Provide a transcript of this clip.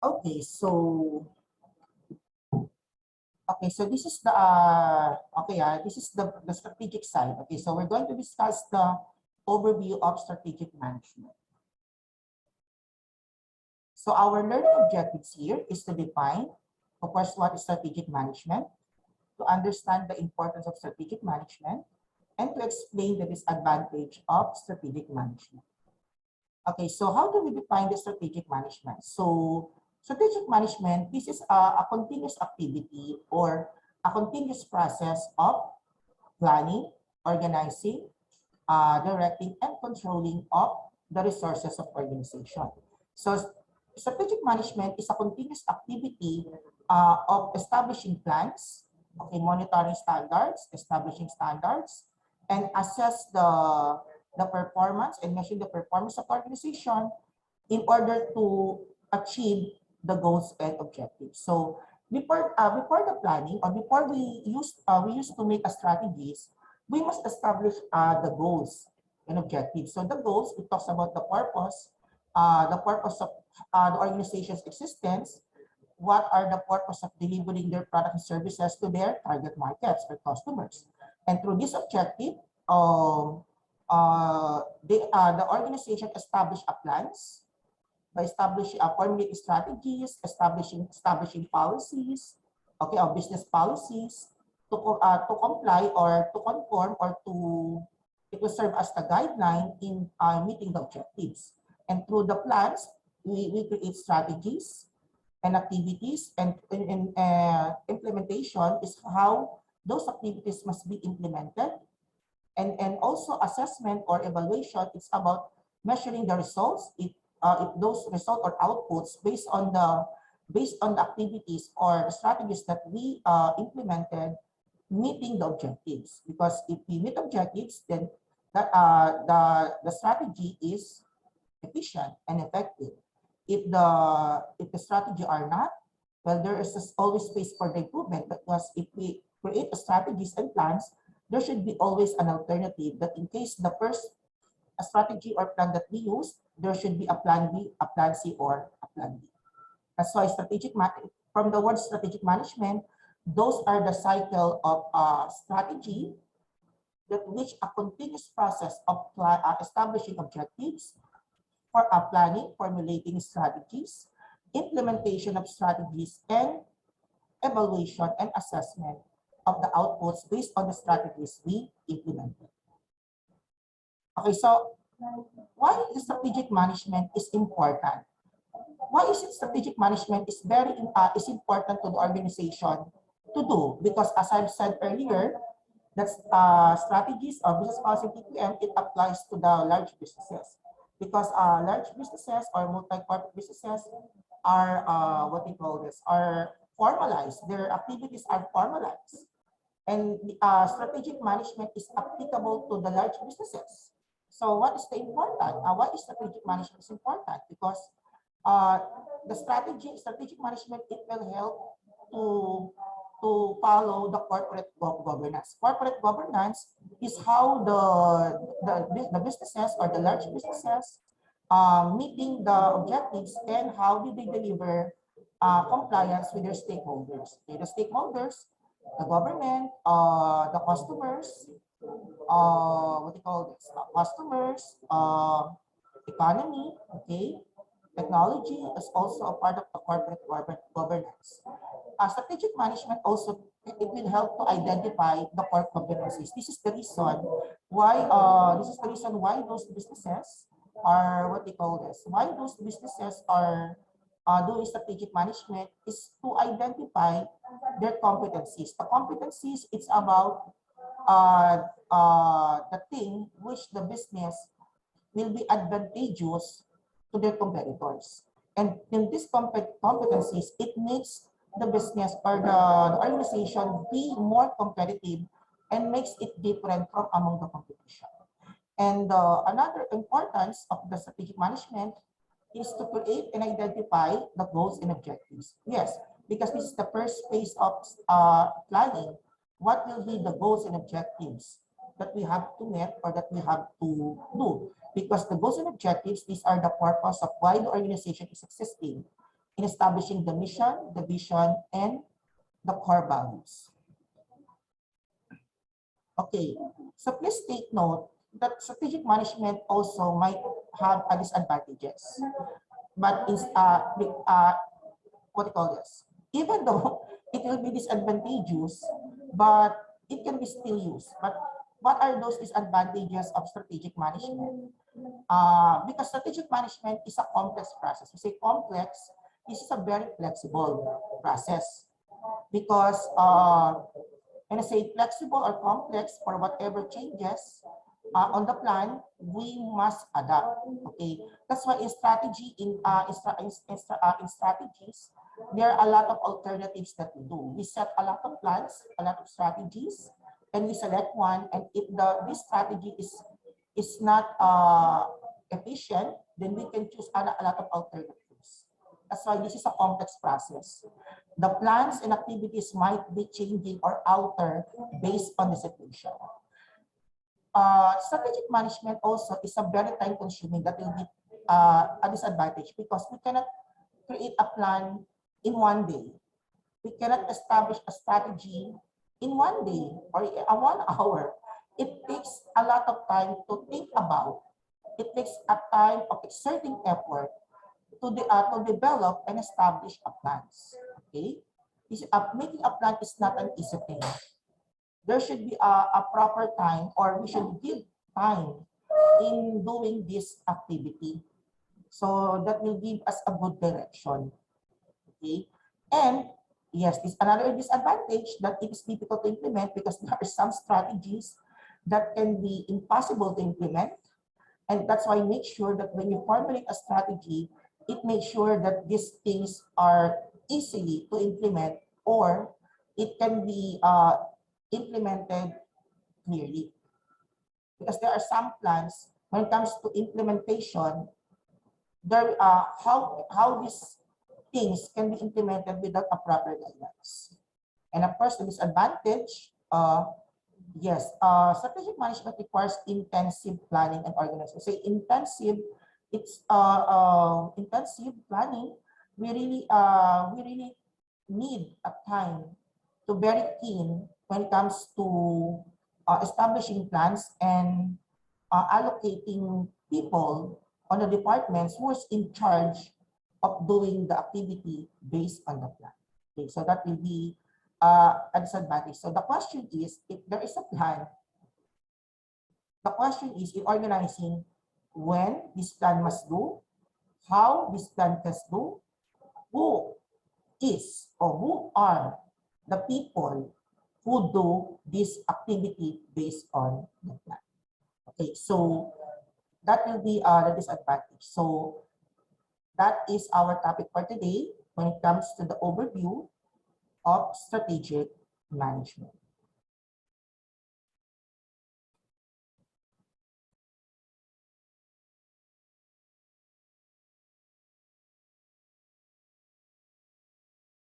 Okay, so this is the this is the strategic side. Okay, so we're going to discuss the overview of strategic management. So our learning objectives here is to define, of course, what is strategic management, to understand the importance of strategic management, and to explain the disadvantage of strategic management. Okay, so how do we define the strategic management? So strategic management, this is a continuous activity or a continuous process of planning, organizing, directing, and controlling of the resources of organization. So strategic management is a continuous activity of establishing plans, okay, monitoring standards, establishing standards, and assess the performance and measure the performance of the organization in order to achieve the goals and objectives. So before the planning or before we used to make a strategies, we must establish the goals and objectives. So the goals, it talks about the purpose of the organization's existence, what are the purpose of delivering their products and services to their target markets or customers. And through this objective, the organization establish a plans by establishing formulating strategies, establishing policies, okay, or business policies to comply or to conform or to it will serve as the guideline in meeting the objectives. And through the plans, we create strategies and activities, and implementation is how those activities must be implemented. And also assessment or evaluation, it's about measuring the results, if those results or outputs based on the activities or the strategies that we implemented, meeting the objectives. Because if we meet objectives, then that the strategy is efficient and effective. If the strategy are not, well, there is always space for the improvement, because if we create strategies and plans, there should be always an alternative, that in case the first strategy or plan that we use, there should be a plan B, a plan C, or a plan D. That's why from the word strategic management, those are the cycle of strategy, that which a continuous process of establishing objectives, for planning, formulating strategies, implementation of strategies, and evaluation and assessment of the outputs based on the strategies we implemented. Okay, so why the strategic management is important? Why is it strategic management is is important to the organization to do? Because as I've said earlier, that strategies or business policy TPM, it applies to the large businesses, because large businesses or multi-corporate businesses are are formalized. Their activities are formalized, and strategic management is applicable to the large businesses. So what is the important? Why is strategic management is important? Because the strategic management, it will help to follow the corporate governance. Corporate governance is how the businesses or the large businesses meeting the objectives, and how do they deliver compliance with their stakeholders. Okay, the stakeholders, the government, the customers, customers, economy, okay, technology is also a part of the corporate governance. Strategic management also, it will help to identify the core competencies. This is the reason why those businesses are why those businesses are doing strategic management, is to identify their competencies. The competencies, it's about the thing which the business will be advantageous to their competitors. And in these competencies, it makes the business or the organization be more competitive and makes it different from among the competition. And another importance of the strategic management is to create and identify the goals and objectives. Yes, because this is the first phase of planning. What will be the goals and objectives that we have to meet or that we have to do? Because the goals and objectives, these are the purpose of why the organization is existing. in establishing the mission, the vision, and the core values. Okay, so please take note that strategic management also might have a disadvantages. But what do you call this? Even though it will be disadvantageous, but it can be still used. But what are those disadvantages of strategic management? Because strategic management is a complex process. We say complex, this is a very flexible process because when I say flexible or complex for whatever changes on the plan, we must adapt. Okay, that's why in strategy, in strategies, there are a lot of alternatives that we do. We set a lot of plans, a lot of strategies, and we select one. And if this strategy is not efficient, then we can choose a lot of alternatives. That's why this is a complex process. The plans and activities might be changing or alter based on the situation. Strategic management also is a very time consuming that will be a disadvantage because we cannot create a plan in one day. We cannot establish a strategy in one day or a 1 hour. It takes a lot of time to think about. It takes a time of exerting effort to develop and establish a plans. Okay, making a plan is not an easy thing. There should be a proper time, or we should give time in doing this activity, so that will give us a good direction. Okay, and yes, this another disadvantage that it is difficult to implement because there are some strategies that can be impossible to implement. And that's why make sure that when you formulate a strategy, it makes sure that these things are easily to implement, or it can be implemented clearly. Because there are some plans, when it comes to implementation, there how these things can be implemented without a proper guidelines. And of course, the disadvantage, yes, strategic management requires intensive planning and organization. Say intensive, it's intensive planning. We really need a time to very keen when it comes to establishing plans and allocating people on the departments who is in charge of doing the activity based on the plan. Okay, so that will be a disadvantage. So the question is, if there is a plan, the question is in organizing when this plan must do, how this plan must do, who is or who are the people who do this activity based on the plan. Okay, so that will be the disadvantage. So that is our topic for today when it comes to the overview of strategic management.